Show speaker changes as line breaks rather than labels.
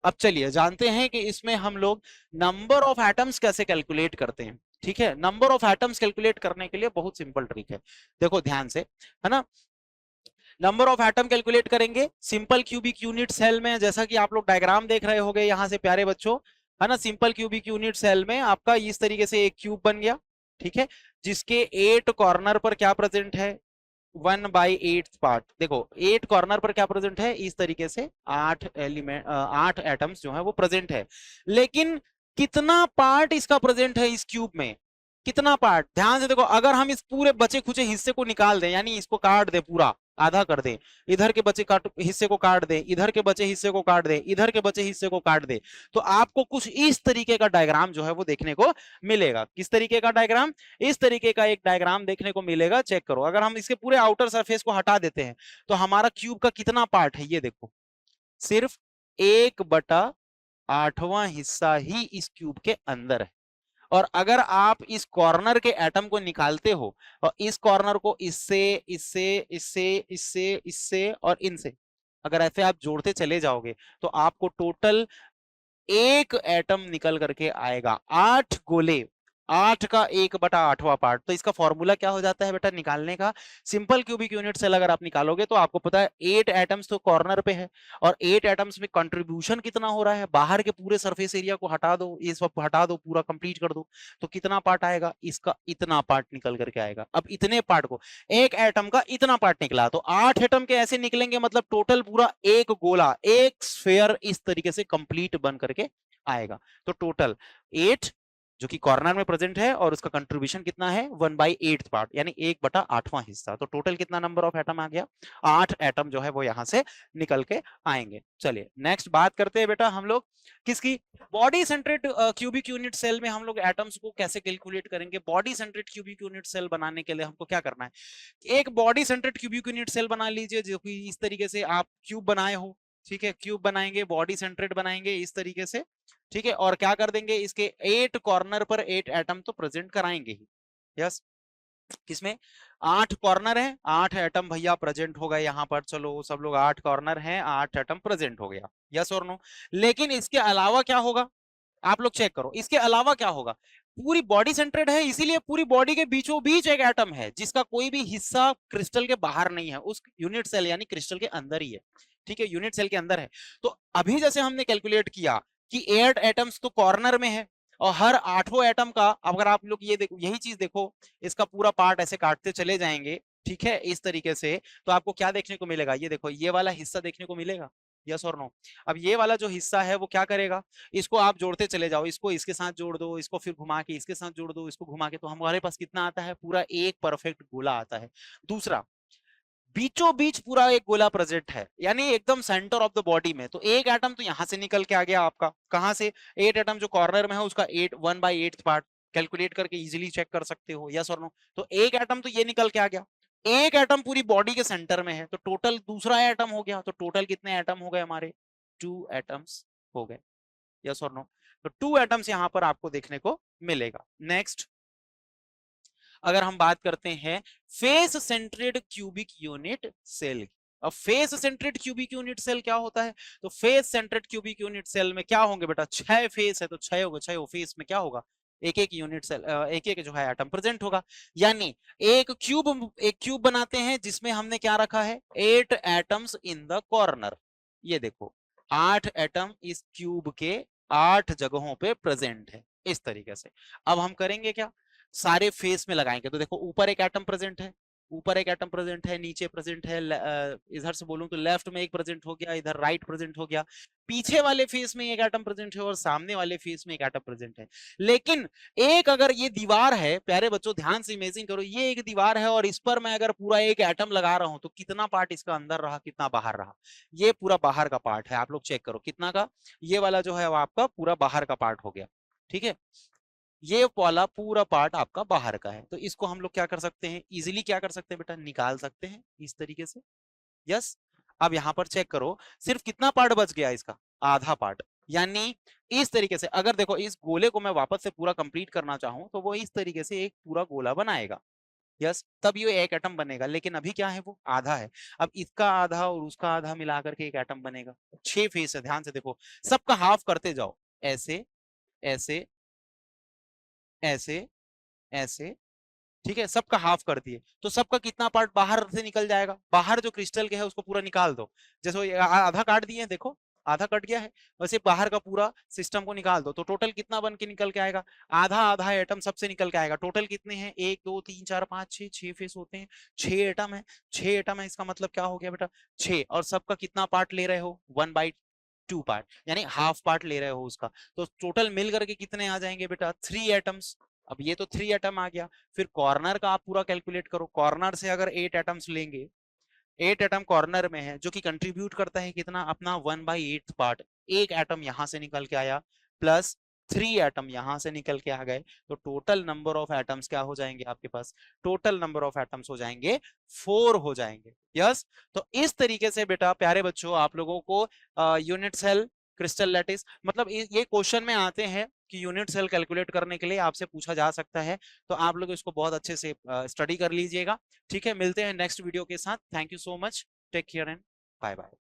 अब चलिए जानते हैं कि इसमें हम लोग नंबर ऑफ एटम्स कैसे कैलकुलेट करते हैं। ठीक है, नंबर ऑफ एटम्स कैलकुलेट करने के लिए बहुत सिंपल ट्रिक है, देखो ध्यान से, है ना। नंबर ऑफ एटम कैलकुलेट करेंगे सिंपल क्यूबिक यूनिट सेल में, जैसा कि आप लोग डायग्राम देख रहे होंगे यहां से प्यारे बच्चों, है ना। सिंपल क्यूबिक यूनिट सेल में आपका इस तरीके से एक क्यूब बन गया, ठीक है, जिसके 8 कॉर्नर पर क्या प्रेजेंट है, 1/8 पार्ट। देखो 8 कॉर्नर पर क्या प्रेजेंट है, इस तरीके से 8 एलिमेंट 8 एटम्स जो है वो प्रेजेंट है। लेकिन कितना पार्ट इसका प्रेजेंट है इस क्यूब में, कितना पार्ट, ध्यान से देखो। अगर हम इस पूरे बचे खुचे हिस्से को निकाल दें, यानी इसको काट दें, पूरा आधा कर दें, इधर के बचे हिस्से को काट दें, इधर के बचे हिस्से को काट दें, इधर के बचे हिस्से को काट दें, तो आपको कुछ इस तरीके का डायग्राम जो है वो देखने को मिलेगा। किस तरीके का डायग्राम, इस तरीके का एक डायग्राम देखने को मिलेगा। चेक करो, अगर हम इसके पूरे आउटर सरफेस को हटा देते हैं तो हमारा क्यूब का कितना पार्ट है, ये देखो, सिर्फ 1/8वां हिस्सा ही इस क्यूब के अंदर है। और अगर आप इस कॉर्नर के एटम को निकालते हो और इस कॉर्नर को इससे इससे इससे इससे इससे और इनसे अगर ऐसे आप जोड़ते चले जाओगे तो आपको टोटल एक एटम निकल करके आएगा, 8 गोले, 8 का 1/8वां पार्ट। तो इसका फॉर्मूला क्या हो जाता है बेटा निकालने का, सिंपल क्यूबिक यूनिट सेल अगर आप निकालोगे तो आपको पता है 8 एटम्स तो कॉर्नर पे है, और 8 एटम्स में कंट्रीब्यूशन कितना हो रहा है, बाहर के पूरे सरफेस एरिया को हटा दो, ये सब हटा दो, पूरा कंप्लीट कर दो, तो कितना पार्ट आएगा, इसका इतना पार्ट निकल करके आएगा। अब इतने पार्ट को, एक एटम का इतना पार्ट निकला, तो 8 एटम के ऐसे निकलेंगे, मतलब टोटल पूरा एक गोला, एक स्फेयर इस तरीके से कंप्लीट बन करके आएगा। तो टोटल 8 जो कि कॉर्नर में प्रेजेंट है, और उसका कंट्रीब्यूशन कितना है, 1/8 पार्ट, यानी 1/8वां हिस्सा। तो टोटल कितना नंबर ऑफ एटम आ गया, 8 एटम जो है वो यहां से निकल के आएंगे। चलिए नेक्स्ट बात करते हैं बेटा हम लोग किसकी, बॉडी सेंट्रेड क्यूबिक यूनिट सेल में हम लोग एटम्स को कैसे कैलकुलेट करेंगे। बॉडी सेंट्रेड क्यूबिक यूनिट सेल बनाने के लिए हमको क्या करना है, एक बॉडी सेंट्रेड क्यूबिक यूनिट सेल बना लीजिए, जो कि इस तरीके से आप क्यूब बनाए हो, ठीक है, क्यूब बनाएंगे, बॉडी सेंट्रेड बनाएंगे इस तरीके से, ठीक है, और क्या कर देंगे, इसके 8 कॉर्नर पर 8 एटम तो प्रेजेंट कराएंगे ही। यस, किसमें, 8 कॉर्नर है, 8 एटम भैया प्रेजेंट हो गए यहाँ पर, चलो सब लोग 8 कॉर्नर हैं, 8 एटम प्रेजेंट हो गया, यस और नो। लेकिन इसके अलावा क्या होगा, आप लोग चेक करो, इसके अलावा क्या होगा, पूरी बॉडी सेंट्रेड है, इसीलिए पूरी बॉडी के बीचों बीच एक एटम है जिसका कोई भी हिस्सा क्रिस्टल के बाहर नहीं है, उस यूनिट सेल यानी क्रिस्टल के अंदर ही है, ठीक है, यूनिट सेल के अंदर है। तो अभी जैसे हमने कैलकुलेट किया कि 8 एटम्स तो कॉर्नर में है, और हर 8वां एटम का, अगर आप लोग ये देखो, यही चीज देखो, इसका पूरा पार्ट ऐसे काटते चले जाएंगे, ठीक है, इस तरीके से, तो आपको क्या देखने को मिलेगा, ये देखो, ये वाला हिस्सा देखने को मिलेगा, यस और नो। अब ये वाला जो हिस्सा है वो क्या करेगा, इसको आप जोड़ते चले जाओ, इसको इसके साथ जोड़ दो, इसको फिर घुमा के इसके साथ जोड़ दो, इसको घुमा के, तो हमारे पास कितना आता है, पूरा एक परफेक्ट गोला आता है। दूसरा, बीचों बीच पूरा एक गोला प्रेजेंट है, यानी एकदम सेंटर ऑफ द बॉडी में, तो एक एटम तो यहां से निकल के आ गया आपका, कहां से, 8 एटम जो कॉर्नर में है उसका 1/8 पार्ट, कैलकुलेट करके इजीली चेक कर सकते हो, यस और नो। तो एक एटम तो ये निकल के आ गया, एक एटम पूरी बॉडी के सेंटर में है, तो टोटल दूसरा एटम हो गया, तो टोटल कितने एटम हो गए हमारे, 2 एटम्स हो गए, यस और नो। तो 2 एटम्स यहां पर आपको देखने को मिलेगा। नेक्स्ट अगर हम बात करते हैं फेस सेंट्रेड क्यूबिक यूनिट सेल, अब फेस सेंट्रेड क्यूबिक यूनिट सेल क्या होता है, तो फेस सेंट्रेड क्यूबिक यूनिट सेल में क्या होंगे बेटा, 6 फेस है, तो 6 होगा, 6 फेस में क्या होगा, एक एक यूनिट सेल, एक एक जो है एटम प्रेजेंट होगा। यानी एक क्यूब बनाते हैं जिसमें हमने क्या रखा है, 8 एटम्स इन द कॉर्नर, ये देखो 8 एटम इस क्यूब के 8 जगहों पे प्रेजेंट है, इस तरीके से। अब हम करेंगे क्या, सारे फेस में लगाएंगे, तो देखो ऊपर एक एटम प्रेजेंट है, ऊपर एक एटम प्रेजेंट है, नीचे प्रेजेंट है, इधर से बोलूं तो लेफ्ट में एक प्रेजेंट हो गया, इधर राइट प्रेजेंट हो गया, पीछे वाले फेस में एक एटम प्रेजेंट है, और सामने वाले फेस में एक एटम प्रेजेंट है। लेकिन एक अगर ये दीवार है, प्यारे बच्चों ध्यान से इमेजिन करो, ये एक दीवार है और इस पर मैं अगर पूरा एक एटम लगा रहा हूं तो कितना पार्ट इसका अंदर रहा, कितना बाहर रहा, ये पूरा बाहर का पार्ट है, आप लोग चेक करो कितना का, ये वाला जो है वो आपका पूरा बाहर का पार्ट हो गया, ठीक है, ये वाला पूरा पार्ट आपका बाहर का है। तो इसको हम लोग क्या कर सकते हैं, इजीली क्या कर सकते हैं बेटा, निकाल सकते हैं इस तरीके से, यस। अब यहां पर चेक करो सिर्फ कितना पार्ट बच गया इसका, आधा पार्ट, यानी इस तरीके से अगर देखो इस गोले को मैं वापस से पूरा कंप्लीट करना चाहूं तो वो इस तरीके से एक पूरा गोला बनाएगा, यस, तब ये एक एटम बनेगा, लेकिन अभी क्या है, वो आधा है। अब इसका आधा और उसका आधा मिला करके एक एटम बनेगा। 6 फेस है, ध्यान से देखो, सबका हाफ करते जाओ, ऐसे ऐसे ऐसे ऐसे, ठीक है, सबका हाफ कर दिए तो सबका कितना पार्ट बाहर से निकल जाएगा, बाहर जो क्रिस्टल के है उसको पूरा निकाल दो। जैसे आधा काट दिए, देखो आधा कट गया है, वैसे बाहर का पूरा सिस्टम को निकाल दो, तो टोटल कितना बन के निकल के आएगा, आधा आधा एटम सबसे निकल के आएगा। टोटल कितने हैं, 1 2 3 4 5 6, 6 फेस होते हैं, 6 एटम है, 6 एटम है, इसका मतलब क्या हो गया बेटा, 6, और सबका कितना पार्ट ले रहे हो, 1/2 पार्ट, यानी हाफ पार्ट ले रहे हो उसका। तो टोटल मिल करके कितने आ जाएंगे बेटा, 3 एटम्स। अब ये तो 3 एटम आ गया, फिर कॉर्नर का आप पूरा कैलकुलेट करो, कॉर्नर से अगर 8 एटम्स लेंगे, 8 एटम कॉर्नर में है, जो कि कंट्रीब्यूट करता है कितना, अपना 1/8 पार्ट। एक एटम यहां से निकल के आया, प्लस 3 एटम यहां से निकल के आ गए, तो टोटल नंबर ऑफ एटम्स क्या हो जाएंगे आपके पास, टोटल नंबर ऑफ एटम्स हो जाएंगे 4 हो जाएंगे। यस, तो इस तरीके से बेटा प्यारे बच्चों आप लोगों को यूनिट सेल, क्रिस्टल लैटिस, मतलब ये क्वेश्चन में आते हैं कि यूनिट सेल कैलकुलेट करने के लिए आपसे पूछा जा सकता है, तो आप लोग इसको बहुत अच्छे से स्टडी कर लीजिएगा। ठीक है, मिलते हैं नेक्स्ट वीडियो के साथ। Thank you so much, take care and bye bye.